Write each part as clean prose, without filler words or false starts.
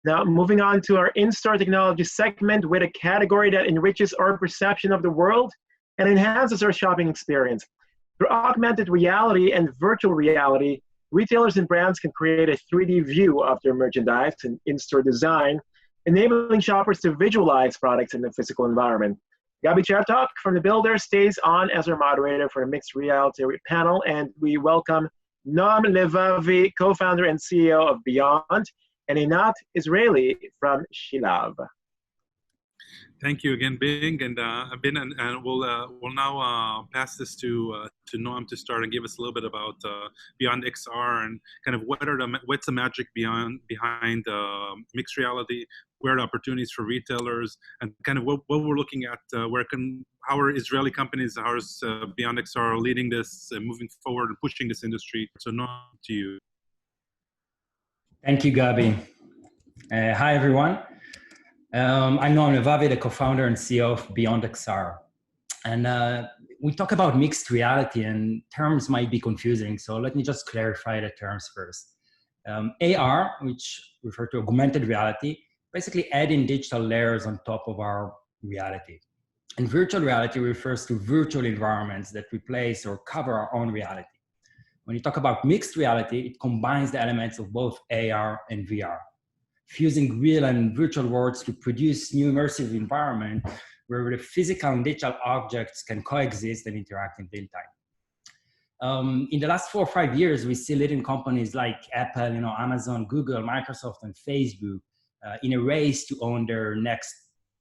Now, moving on to our in-store technology segment with a category that enriches our perception of the world and enhances our shopping experience. Through augmented reality and virtual reality, retailers and brands can create a 3D view of their merchandise and in-store design, enabling shoppers to visualize products in the physical environment. Gabi Chertok from The Builder stays on as our moderator for a mixed reality panel, and we welcome Noam Levavi, co-founder and CEO of Beyond, and Einat Israeli from Shilav. Thank you again, Bing, and we'll now pass this to Noam to start and give us a little bit about ByondXR and kind of what's the magic behind mixed reality, where are the opportunities for retailers, and kind of what we're looking at, how are Israeli companies, how is ByondXR leading this and moving forward and pushing this industry. So Noam, to you. Thank you, Gabi. Hi, everyone. I'm Noam Levavi, the co-founder and CEO of ByondXR. And we talk about mixed reality, and terms might be confusing, so let me just clarify the terms first. AR, which refer to augmented reality, basically adding digital layers on top of our reality. And virtual reality refers to virtual environments that replace or cover our own reality. When you talk about mixed reality, it combines the elements of both AR and VR, fusing real and virtual worlds to produce new immersive environment where the physical and digital objects can coexist and interact in real time. In the last 4 or 5 years, we see leading companies like Apple, Amazon, Google, Microsoft, and Facebook in a race to own their next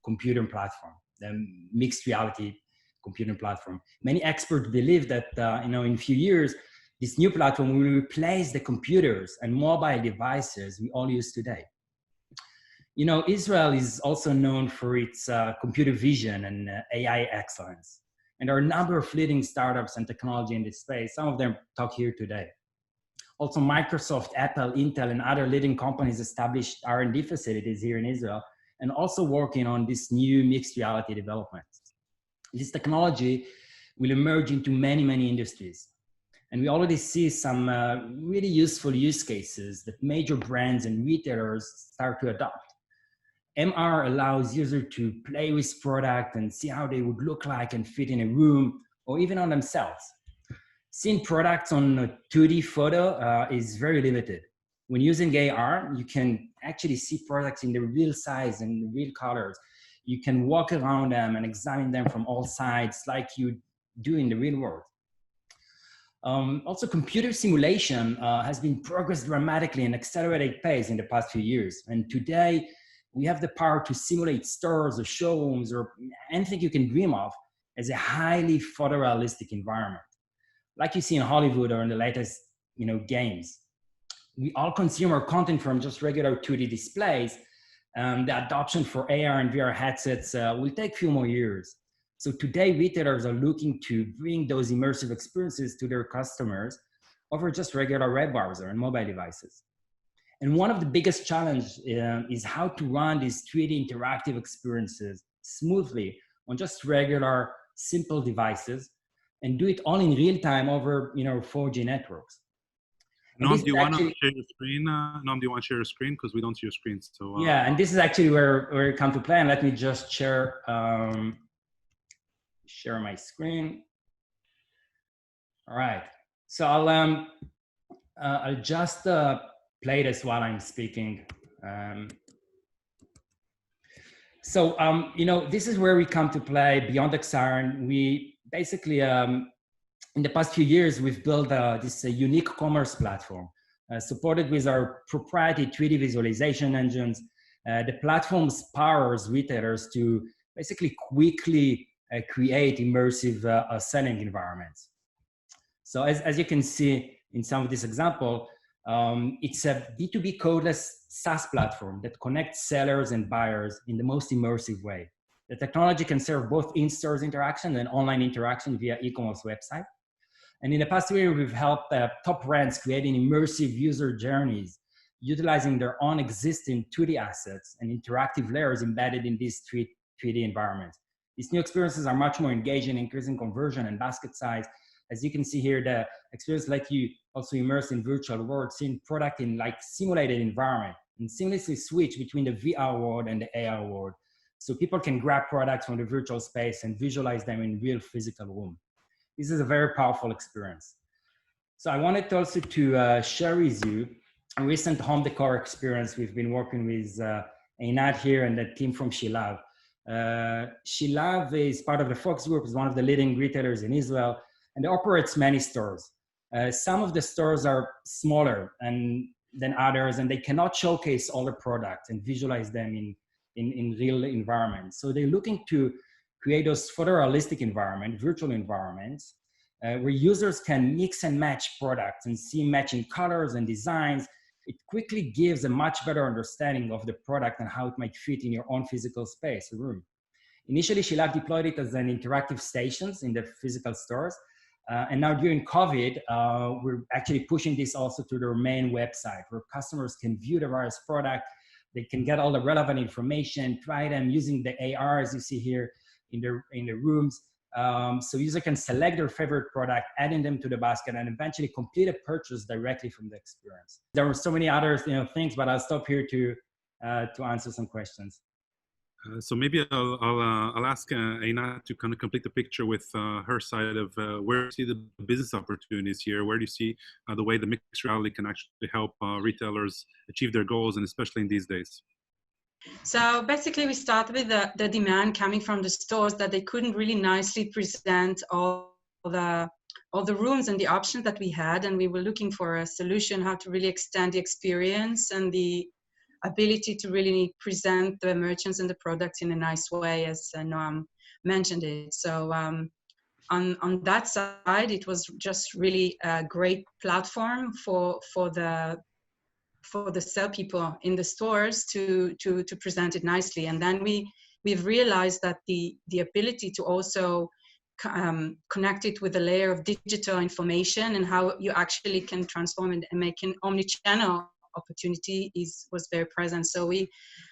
computing platform, the mixed reality computing platform. Many experts believe that in a few years, this new platform will replace the computers and mobile devices we all use today. Israel is also known for its computer vision and AI excellence. And there are a number of leading startups and technology in this space. Some of them talk here today. Also, Microsoft, Apple, Intel, and other leading companies established R&D facilities here in Israel and also working on this new mixed reality development. This technology will emerge into many, many industries. And we already see some really useful use cases that major brands and retailers start to adopt. MR allows users to play with product and see how they would look like and fit in a room or even on themselves. Seeing products on a 2D photo is very limited. When using AR, you can actually see products in the real size and real colors. You can walk around them and examine them from all sides like you do in the real world. Also, computer simulation has been progressed dramatically and accelerated pace in the past few years. And today, we have the power to simulate stores or showrooms or anything you can dream of as a highly photorealistic environment, like you see in Hollywood or in the latest games. We all consume our content from just regular 2D displays. The adoption for AR and VR headsets will take a few more years. So today, retailers are looking to bring those immersive experiences to their customers over just regular web browser and mobile devices. And one of the biggest challenges is how to run these 3D interactive experiences smoothly on just regular, simple devices and do it all in real time over 4G networks. Noam, do you want to share your screen? Noam, do you want to share your screen? Because we don't see your screen. So, yeah, and this is actually where it comes to play. And let me just share my screen. All right. So I'll just play this while I'm speaking. This is where we come to play ByondXR, and we basically, in the past few years, we've built this unique commerce platform supported with our proprietary 3D visualization engines. The platform powers retailers to basically quickly create immersive selling environments. So as you can see in some of this example, it's a B2B codeless SaaS platform that connects sellers and buyers in the most immersive way. The technology can serve both in-stores interaction and online interaction via e-commerce website. And in the past year, we've helped top brands creating immersive user journeys, utilizing their own existing 2D assets and interactive layers embedded in these 3D environments. These new experiences are much more engaging, increasing conversion and basket size. As you can see here, the experience let you also immerse in virtual world, seeing product in like simulated environment, and seamlessly switch between the VR world and the AR world. So people can grab products from the virtual space and visualize them in real physical room. This is a very powerful experience. So I wanted also to share with you a recent home decor experience. We've been working with Einat here and the team from Shilav. Shilav is part of the Fox Group, is one of the leading retailers in Israel, and operates many stores. Some of the stores are smaller than others, and they cannot showcase all the products and visualize them in real environments. So they're looking to create those photorealistic environments, virtual environments, where users can mix and match products and see matching colors and designs. It quickly gives a much better understanding of the product and how it might fit in your own physical space, or room. Initially, Shilav deployed it as an interactive stations in the physical stores. And now during COVID, we're actually pushing this also to their main website, where customers can view the various products. They can get all the relevant information, try them using the AR, as you see here in the rooms. So user can select their favorite product, adding them to the basket, and eventually complete a purchase directly from the experience. There were so many other things, but I'll stop here to answer some questions. So maybe I'll ask Einat to kind of complete the picture with her side of where you see the business opportunities here. Where do you see the way the mixed reality can actually help retailers achieve their goals, and especially in these days? So basically, we started with the demand coming from the stores that they couldn't really nicely present all the rooms and the options that we had, and we were looking for a solution how to really extend the experience and the ability to really present the merchants and the products in a nice way, as Noam mentioned it. So on that side, it was just really a great platform for the sell people in the stores to present it nicely. And then we've realized that the ability to also connect it with a layer of digital information and how you actually can transform it and make an omnichannel opportunity was very present. So we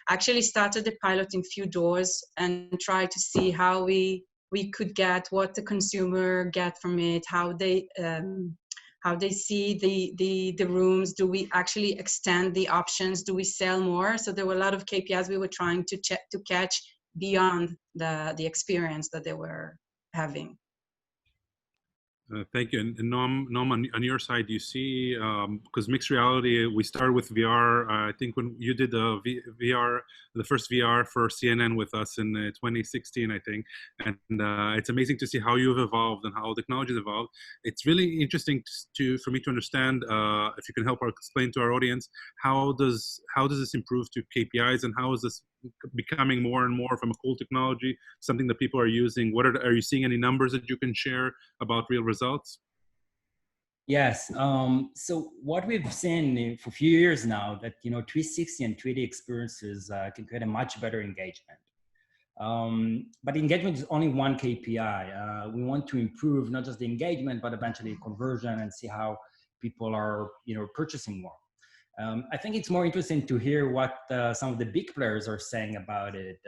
actually started the pilot in few doors and tried to see how we could get what the consumer get from it, how they see the rooms. Do we actually extend the options? Do we sell more? So there were a lot of KPIs we were trying to catch beyond the experience that they were having. Thank you. And Noam, on your side, do you see, because mixed reality, we started with VR. I think when you did the first VR for CNN with us in 2016, I think. And it's amazing to see how you've evolved and how technology has evolved. It's really interesting for me to understand, if you can help explain to our audience, how does this improve to KPIs, and how is this becoming more and more from a cool technology, something that people are using? Are you seeing any numbers that you can share about real results? Yes. So what we've seen for a few years now, that 360 and 3D experiences can create a much better engagement. But engagement is only one KPI. We want to improve not just the engagement, but eventually conversion, and see how people are purchasing more. I think it's more interesting to hear what some of the big players are saying about it.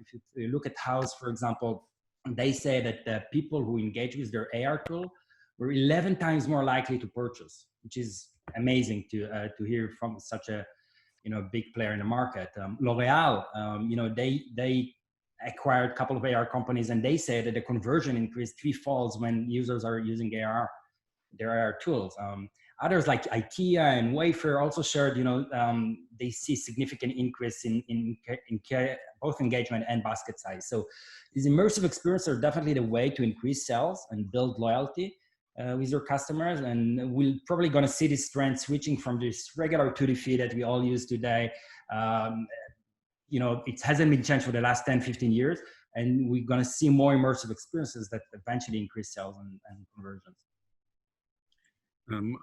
If you look at House, for example, they say that the people who engage with their AR tool were 11 times more likely to purchase, which is amazing to hear from such a big player in the market. L'Oreal, they acquired a couple of AR companies, and they say that the conversion increased 3-fold when users are using their AR tools. Others like IKEA and Wayfair also shared, they see significant increase in both engagement and basket size. So these immersive experiences are definitely the way to increase sales and build loyalty with your customers. And we're probably going to see this trend switching from this regular 2D feed that we all use today. It hasn't been changed for the last 10, 15 years. And we're going to see more immersive experiences that eventually increase sales and conversions. And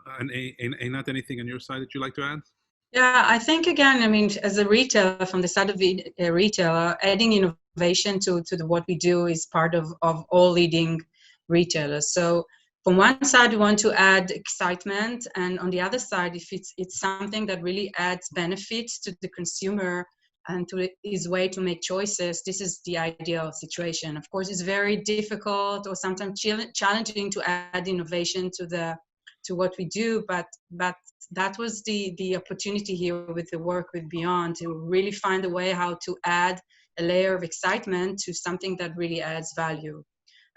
Einat, anything on your side that you'd like to add? Yeah, I think again, as a retailer, from the side of a retailer, adding innovation to what we do is part of all leading retailers. So from one side, we want to add excitement, and on the other side, if it's something that really adds benefits to the consumer and to his way to make choices, this is the ideal situation. Of course, it's very difficult or sometimes challenging to add innovation to the what we do, but that was the opportunity here with the work with Beyond, to really find a way how to add a layer of excitement to something that really adds value.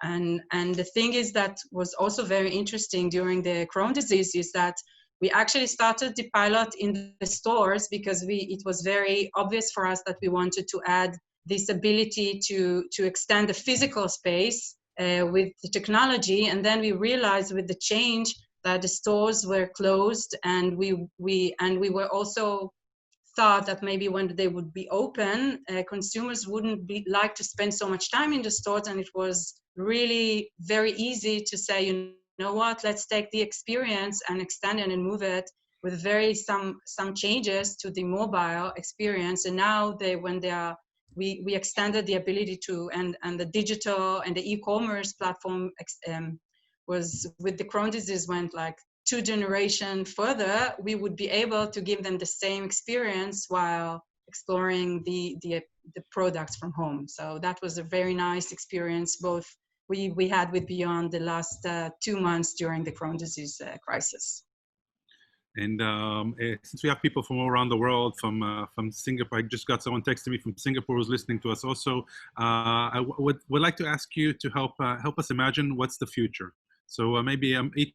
And the thing is that was also very interesting during the Crohn's disease is that we actually started the pilot in the stores because it was very obvious for us that we wanted to add this ability to extend the physical space with the technology. And then we realized with the change that the stores were closed, and we were also thought that maybe when they would be open, consumers wouldn't like to spend so much time in the stores, and it was really very easy to say, you know what, let's take the experience and extend it and move it with some changes to the mobile experience. And now we extended the ability to, and the digital and the e-commerce platform was with the Crohn's disease went like 2 generations further. We would be able to give them the same experience while exploring the products from home. So that was a very nice experience, both we had with Beyond the last 2 months during the Crohn's disease crisis. And since we have people from all around the world, from Singapore, I just got someone texting me from Singapore who's listening to us also. I would like to ask you to help us imagine what's the future. So maybe each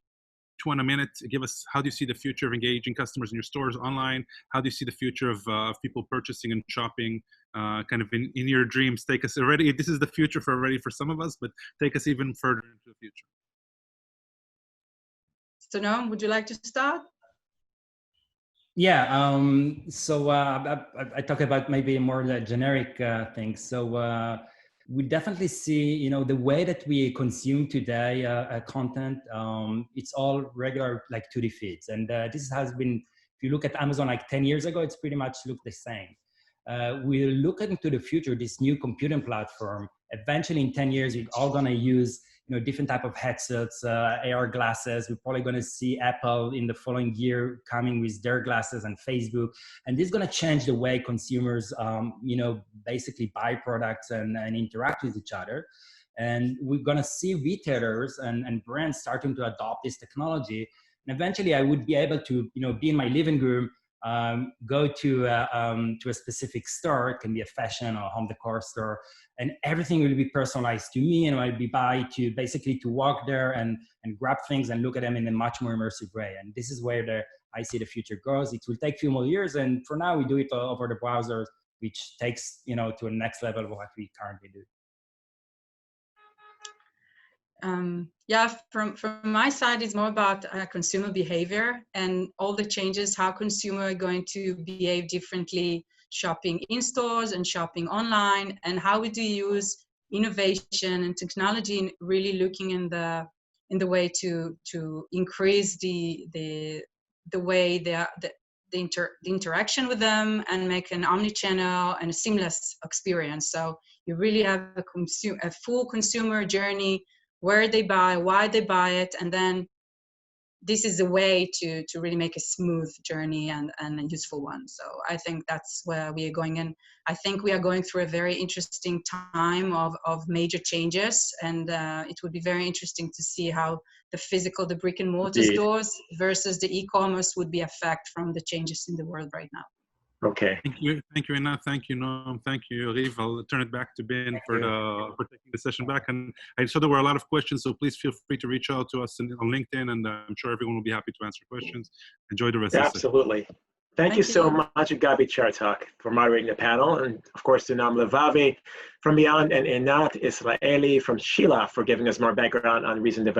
one a minute, give us, how do you see the future of engaging customers in your stores online? How do you see the future of people purchasing and shopping kind of in your dreams? Take us already, this is the future for some of us, but take us even further into the future. So Noam, would you like to start? Yeah, so I talk about maybe more the generic things. So we definitely see, the way that we consume today content, it's all regular like 2D feeds. And this has been, if you look at Amazon like 10 years ago, it's pretty much looked the same. We're looking to the future, this new computing platform. Eventually in 10 years, we're all gonna use different type of headsets, AR glasses. We're probably going to see Apple in the following year coming with their glasses, and Facebook. And this is going to change the way consumers, basically buy products and interact with each other. And we're going to see retailers and brands starting to adopt this technology. And eventually I would be able to, be in my living room, go to a specific store. It can be a fashion or home decor store, and everything will be personalized to me, and I'll be to walk there and grab things and look at them in a much more immersive way. And this is where I see the future goes. It will take a few more years, and for now we do it over the browser, which takes to a next level of what we currently do. From my side, it's more about consumer behavior and all the changes, how consumers are going to behave differently, shopping in stores and shopping online, and how we do use innovation and technology in really looking in the way to increase the way the interaction with them and make an omnichannel and a seamless experience. So you really have a full consumer journey, where they buy, why they buy it, and then this is a way to really make a smooth journey and a useful one. So I think that's where we are going in. I think we are going through a very interesting time of major changes, and it would be very interesting to see how the brick and mortar stores versus the e-commerce would be affected from the changes in the world right now. Okay. Thank you, Anna. Thank you, Noam. Thank you, Riv. I'll turn it back to Ben for taking the session back. And I saw there were a lot of questions, so please feel free to reach out to us on LinkedIn, and I'm sure everyone will be happy to answer questions. Enjoy the rest of the session. Absolutely. Thank you so much, Gabi Chartak, for moderating the panel, and of course to Noam Levavi from Beyond, and Einat Israeli from Sheila for giving us more background on recent developments.